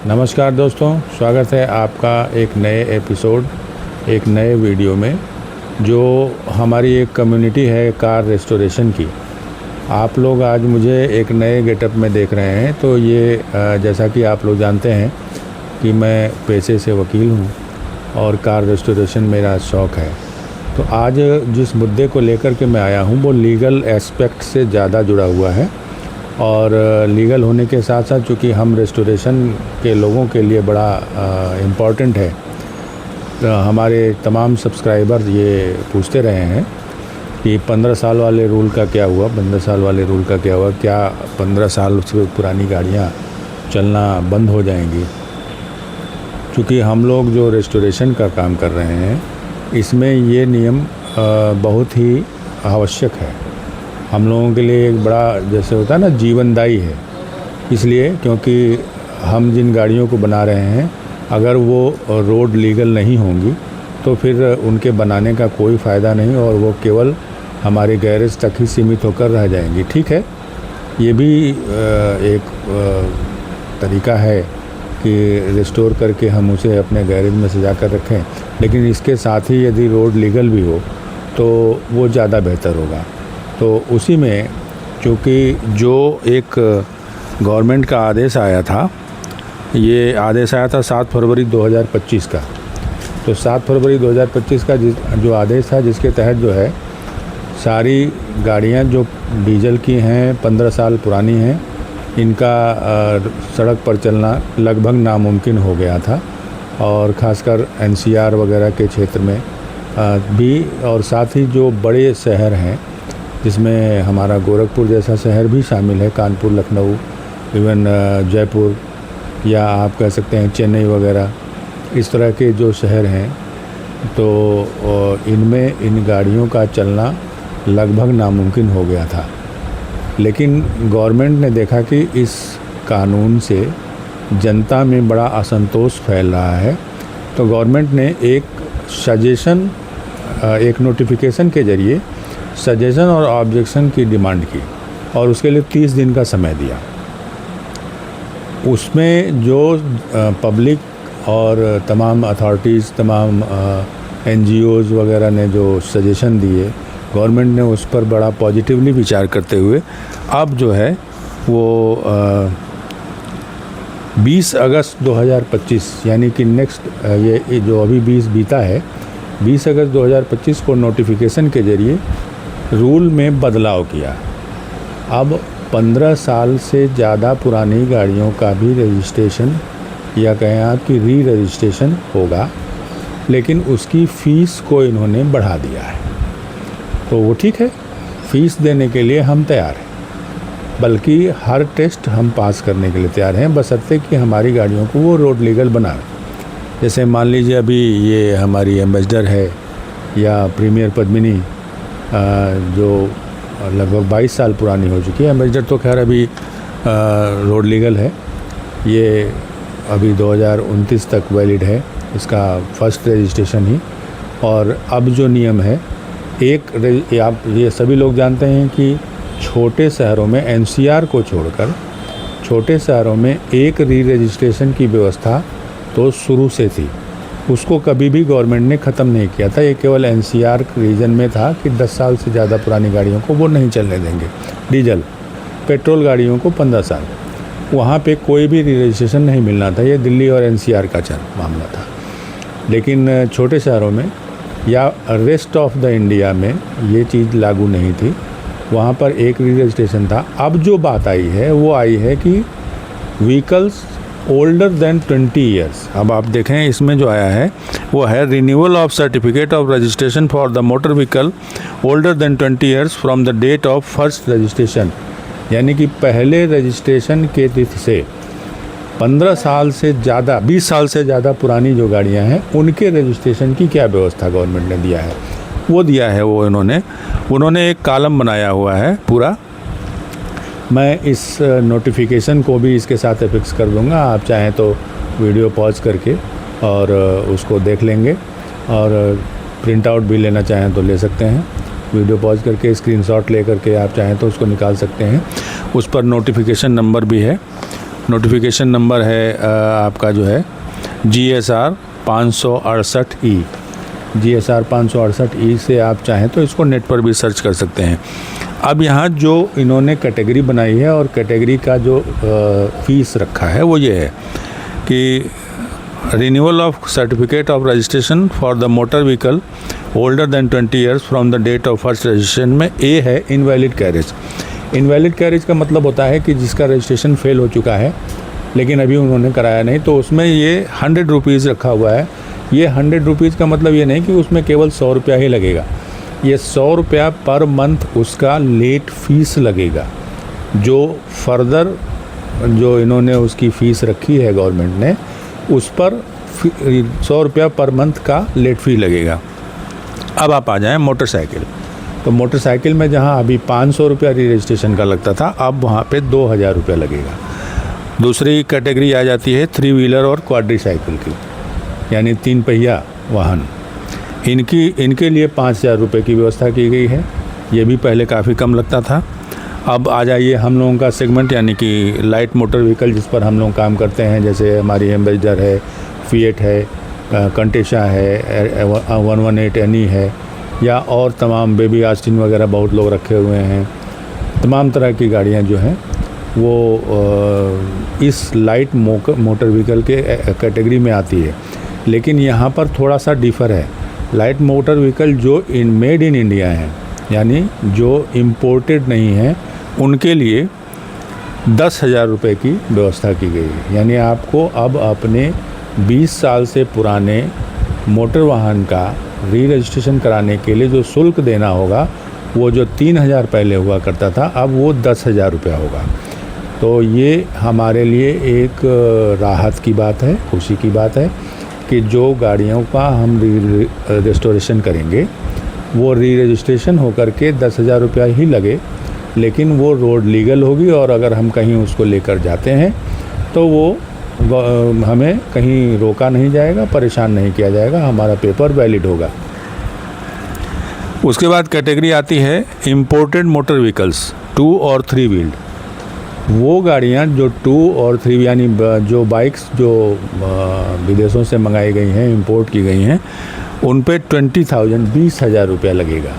नमस्कार दोस्तों, स्वागत है आपका एक नए एपिसोड, एक नए वीडियो में। जो हमारी एक कम्युनिटी है कार रेस्टोरेशन की। आप लोग आज मुझे एक नए गेटअप में देख रहे हैं। तो ये जैसा कि आप लोग जानते हैं कि मैं पेशे से वकील हूँ और कार रेस्टोरेशन मेरा शौक़ है। तो आज जिस मुद्दे को लेकर के मैं आया हूँ वो लीगल एस्पेक्ट से ज़्यादा जुड़ा हुआ है। और लीगल होने के साथ साथ चूँकि हम रेस्टोरेशन के लोगों के लिए बड़ा इम्पॉर्टेंट है। तो हमारे तमाम सब्सक्राइबर ये पूछते रहे हैं कि 15 साल वाले रूल का क्या हुआ, 15 साल वाले रूल का क्या हुआ, क्या 15 साल से पुरानी गाड़ियाँ चलना बंद हो जाएंगी। चूँकि हम लोग जो रेस्टोरेशन का काम कर रहे हैं इसमें ये नियम बहुत ही आवश्यक है। हम लोगों के लिए एक बड़ा जैसे होता है ना, जीवनदायी है। इसलिए क्योंकि हम जिन गाड़ियों को बना रहे हैं अगर वो रोड लीगल नहीं होंगी तो फिर उनके बनाने का कोई फ़ायदा नहीं और वो केवल हमारे गैरेज तक ही सीमित होकर रह जाएंगी। ठीक है, ये भी एक तरीका है कि रिस्टोर करके हम उसे अपने गैरेज में सजा कर रखें, लेकिन इसके साथ ही यदि रोड लीगल भी हो तो वो ज़्यादा बेहतर होगा। तो उसी में चूँकि जो एक गवर्नमेंट का आदेश आया था, ये आदेश आया था 7 फरवरी 2025 का। तो 7 फरवरी 2025 का जो आदेश था, जिसके तहत जो है सारी गाड़ियां जो डीजल की हैं, 15 साल पुरानी हैं, इनका सड़क पर चलना लगभग नामुमकिन हो गया था। और ख़ासकर एनसीआर वगैरह के क्षेत्र में भी, और साथ ही जो बड़े शहर हैं जिसमें हमारा गोरखपुर जैसा शहर भी शामिल है, कानपुर, लखनऊ, इवन जयपुर, या आप कह सकते हैं चेन्नई वगैरह, इस तरह के जो शहर हैं, तो इनमें इन गाड़ियों का चलना लगभग नामुमकिन हो गया था। लेकिन गवर्नमेंट ने देखा कि इस कानून से जनता में बड़ा असंतोष फैल रहा है, तो गवर्नमेंट ने एक सजेशन, एक नोटिफिकेशन के ज़रिए सजेशन और ऑब्जेक्शन की डिमांड की और उसके लिए 30 दिन का समय दिया। उसमें जो पब्लिक और तमाम अथॉरिटीज़, तमाम एनजीओज़ वगैरह ने जो सजेशन दिए, गवर्नमेंट ने उस पर बड़ा पॉजिटिवली विचार करते हुए अब जो है वो 20 अगस्त 2025 यानी कि नेक्स्ट ये जो अभी 20 बीता है, 20 अगस्त 2025 को नोटिफिकेशन के ज़रिए रूल में बदलाव किया। अब 15 साल से ज़्यादा पुरानी गाड़ियों का भी रजिस्ट्रेशन, या कहें आप कि री रजिस्ट्रेशन होगा, लेकिन उसकी फ़ीस को इन्होंने बढ़ा दिया है। तो वो ठीक है, फ़ीस देने के लिए हम तैयार हैं, बल्कि हर टेस्ट हम पास करने के लिए तैयार हैं, बशर्ते कि हमारी गाड़ियों को वो रोड लीगल बनाए। जैसे मान लीजिए अभी ये हमारी एम्बेसडर है या प्रीमियर पद्मिनी, जो लगभग 22 साल पुरानी हो चुकी है। एम्बेसडर तो खैर अभी रोड लीगल है, ये अभी 2029 तक वैलिड है, इसका फर्स्ट रजिस्ट्रेशन ही। और अब जो नियम है, आप ये सभी लोग जानते हैं कि छोटे शहरों में एनसीआर को छोड़कर छोटे शहरों में एक री रजिस्ट्रेशन की व्यवस्था तो शुरू से थी, उसको कभी भी गवर्नमेंट ने ख़त्म नहीं किया था। ये केवल एनसीआर रीजन में था कि 10 साल से ज़्यादा पुरानी गाड़ियों को वो नहीं चलने देंगे। डीजल, पेट्रोल गाड़ियों को 15 साल, वहाँ पे कोई भी रजिस्ट्रेशन नहीं मिलना था। ये दिल्ली और एनसीआर का मामला था। लेकिन छोटे शहरों में या रेस्ट ऑफ द इंडिया में ये चीज़ लागू नहीं थी, वहाँ पर एक री रजिस्ट्रेशन था। अब जो बात आई है वो आई है कि व्हीकल्स ओल्डर देन 20 ईयर्स। अब आप देखें इसमें जो आया है वो है renewal of certificate of registration for the motor vehicle older than 20 years from the date of first registration. यानी कि पहले रजिस्ट्रेशन के तिथि से 15 साल से ज़्यादा, 20 साल से ज़्यादा पुरानी जो गाड़ियां हैं उनके रजिस्ट्रेशन की क्या व्यवस्था गवर्नमेंट ने दिया है, वो दिया है। वो उन्होंने एक कॉलम बनाया हुआ है पूरा। मैं इस नोटिफिकेशन को भी इसके साथ फिक्स कर दूंगा। आप चाहें तो वीडियो पॉज करके और उसको देख लेंगे, और प्रिंट आउट भी लेना चाहें तो ले सकते हैं। वीडियो पॉज करके स्क्रीनशॉट ले करके आप चाहें तो उसको निकाल सकते हैं। उस पर नोटिफिकेशन नंबर भी है। नोटिफिकेशन नंबर है आपका जो है GSR 568E। GSR 568E से आप चाहें तो इसको नेट पर भी सर्च कर सकते हैं। अब यहाँ जो इन्होंने कैटेगरी बनाई है और कैटेगरी का जो फीस रखा है वो ये है कि renewal of certificate of registration for the motor vehicle older than 20 years from the date of first registration में ए है इनवैलिड कैरेज। इनवैलिड कैरेज का मतलब होता है कि जिसका रजिस्ट्रेशन फेल हो चुका है लेकिन अभी उन्होंने कराया नहीं, तो उसमें ये 100 रुपीज़ रखा हुआ है। ये 100 रुपीज़ का मतलब ये नहीं कि उसमें केवल 100 रुपया ही लगेगा, ये 100 रुपया पर मंथ उसका लेट फीस लगेगा। जो फर्दर जो इन्होंने उसकी फ़ीस रखी है गवर्नमेंट ने, उस पर 100 रुपया पर मंथ का लेट फ़ी लगेगा। अब आप आ जाएं मोटरसाइकिल। तो मोटरसाइकिल में जहां अभी 500 रुपया री रजिस्ट्रेशन का लगता था, अब वहां पे 2000 रुपया लगेगा। दूसरी कैटेगरी आ जाती है 3 व्हीलर और क्वाड्री साइकिल की, यानी 3 पहिया वाहन। इनके लिए 5000 रुपये की व्यवस्था की गई है। ये भी पहले काफ़ी कम लगता था। अब आ जाइए हम लोगों का सेगमेंट, यानी कि लाइट मोटर व्हीकल जिस पर हम लोग काम करते हैं, जैसे हमारी एम्बेसडर है, फिएट है, कंटेशा है, 118 एनी है, या और तमाम बेबी आस्टिन वगैरह बहुत लोग रखे हुए हैं। तमाम तरह की गाड़ियां जो हैं वो इस लाइट मोटर व्हीकल के कैटेगरी में आती है। लेकिन यहाँ पर थोड़ा सा डिफ़र है। लाइट मोटर व्हीकल जो मेड इन इंडिया हैं, यानी जो इम्पोर्टेड नहीं हैं, उनके लिए 10,000 रुपये की व्यवस्था की गई है। यानी आपको अब अपने 20 साल से पुराने मोटर वाहन का री रजिस्ट्रेशन कराने के लिए जो शुल्क देना होगा, वो जो 3,000 पहले हुआ करता था, अब वो 10,000 रुपया होगा। तो ये हमारे लिए एक राहत की बात है, खुशी की बात है कि जो गाड़ियों का हम रेस्टोरेशन करेंगे वो री रजिस्ट्रेशन होकर के 10,000 रुपया ही लगे, लेकिन वो रोड लीगल होगी। और अगर हम कहीं उसको लेकर जाते हैं तो वो हमें कहीं रोका नहीं जाएगा, परेशान नहीं किया जाएगा, हमारा पेपर वैलिड होगा। उसके बाद कैटेगरी आती है इम्पोर्टेड मोटर व्हीकल्स 2 और 3 व्हील्ड। वो गाड़ियाँ जो 2 और 3 यानी जो बाइक्स जो विदेशों से मंगाई गई हैं, इंपोर्ट की गई हैं, उन पे 20,000 रुपया लगेगा।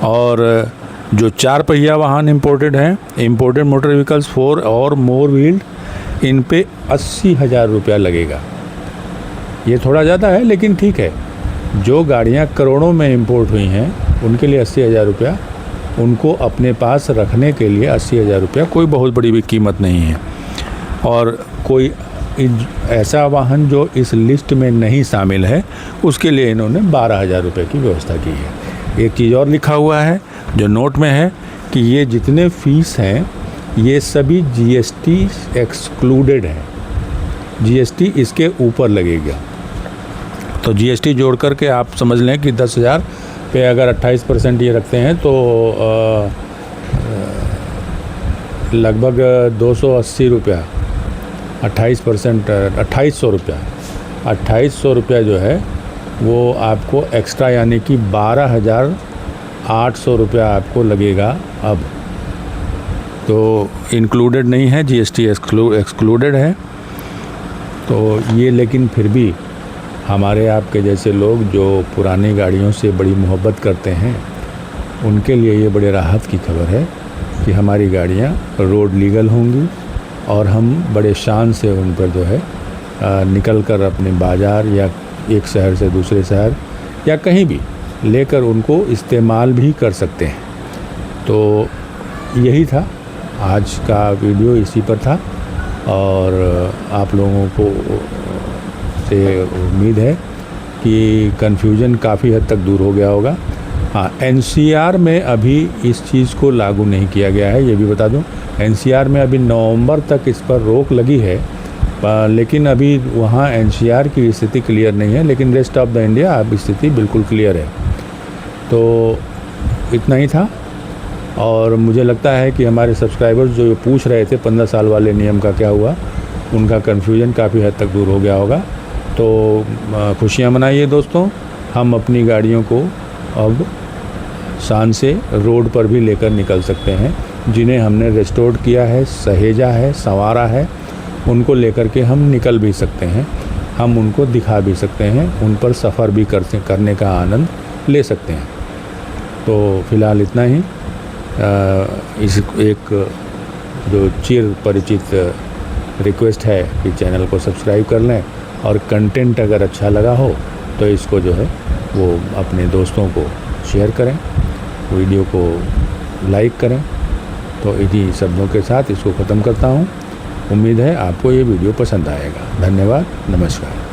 और जो 4 पहिया वाहन इम्पोर्टेड हैं, इम्पोर्टेड मोटर व्हीकल्स 4 और मोर व्हील्ड, इन पे 80,000 रुपया लगेगा। ये थोड़ा ज़्यादा है लेकिन ठीक है। जो गाड़ियाँ करोड़ों में इंपोर्ट हुई हैं उनके लिए 80,000 रुपया, उनको अपने पास रखने के लिए 80,000 रुपया कोई बहुत बड़ी भी कीमत नहीं है। और कोई ऐसा वाहन जो इस लिस्ट में नहीं शामिल है, उसके लिए इन्होंने 12,000 रुपये की व्यवस्था की है। एक चीज़ और लिखा हुआ है जो नोट में है कि ये जितने फ़ीस हैं ये सभी GST एक्सक्लूडेड है। GST इसके ऊपर लगेगा। तो GST जोड़ करके आप समझ लें कि 10,000 पे अगर 28% ये रखते हैं तो लगभग 280 रुपया, 28% 2800 रुपया, 2800 रुपया जो है वो आपको एक्स्ट्रा, यानी कि 12,800 रुपया आपको लगेगा। अब तो इंक्लूडेड नहीं है, GST एक्सक्लूडेड है। तो ये लेकिन फिर भी हमारे आपके जैसे लोग जो पुरानी गाड़ियों से बड़ी मोहब्बत करते हैं, उनके लिए ये बड़े राहत की खबर है कि हमारी गाड़ियाँ रोड लीगल होंगी और हम बड़े शान से उन पर जो है निकल कर अपने बाज़ार या एक शहर से दूसरे शहर या कहीं भी लेकर उनको इस्तेमाल भी कर सकते हैं। तो यही था आज का वीडियो, इसी पर था। और आप लोगों को से उम्मीद है कि कन्फ्यूजन काफ़ी हद तक दूर हो गया होगा। हाँ, NCR में अभी इस चीज़ को लागू नहीं किया गया है, ये भी बता दूं। NCR में अभी नवंबर तक इस पर रोक लगी है, लेकिन अभी वहाँ NCR की स्थिति क्लियर नहीं है, लेकिन रेस्ट ऑफ द इंडिया अब स्थिति बिल्कुल क्लियर है। तो इतना ही था। और मुझे लगता है कि हमारे सब्सक्राइबर्स जो पूछ रहे थे 15 साल वाले नियम का क्या हुआ, उनका कन्फ्यूजन काफ़ी हद तक दूर हो गया होगा। तो खुशियाँ मनाइए दोस्तों, हम अपनी गाड़ियों को अब शान से रोड पर भी लेकर निकल सकते हैं, जिन्हें हमने रिस्टोर किया है, सहेजा है, संवारा है उनको लेकर के हम निकल भी सकते हैं, हम उनको दिखा भी सकते हैं, उन पर सफ़र भी करने का आनंद ले सकते हैं। तो फ़िलहाल इतना ही। इस एक जो चिर परिचित रिक्वेस्ट है कि चैनल को सब्सक्राइब कर लें, और कंटेंट अगर अच्छा लगा हो तो इसको जो है वो अपने दोस्तों को शेयर करें, वीडियो को लाइक करें। तो इन्हीं शब्दों के साथ इसको ख़त्म करता हूँ। उम्मीद है आपको ये वीडियो पसंद आएगा। धन्यवाद, नमस्कार।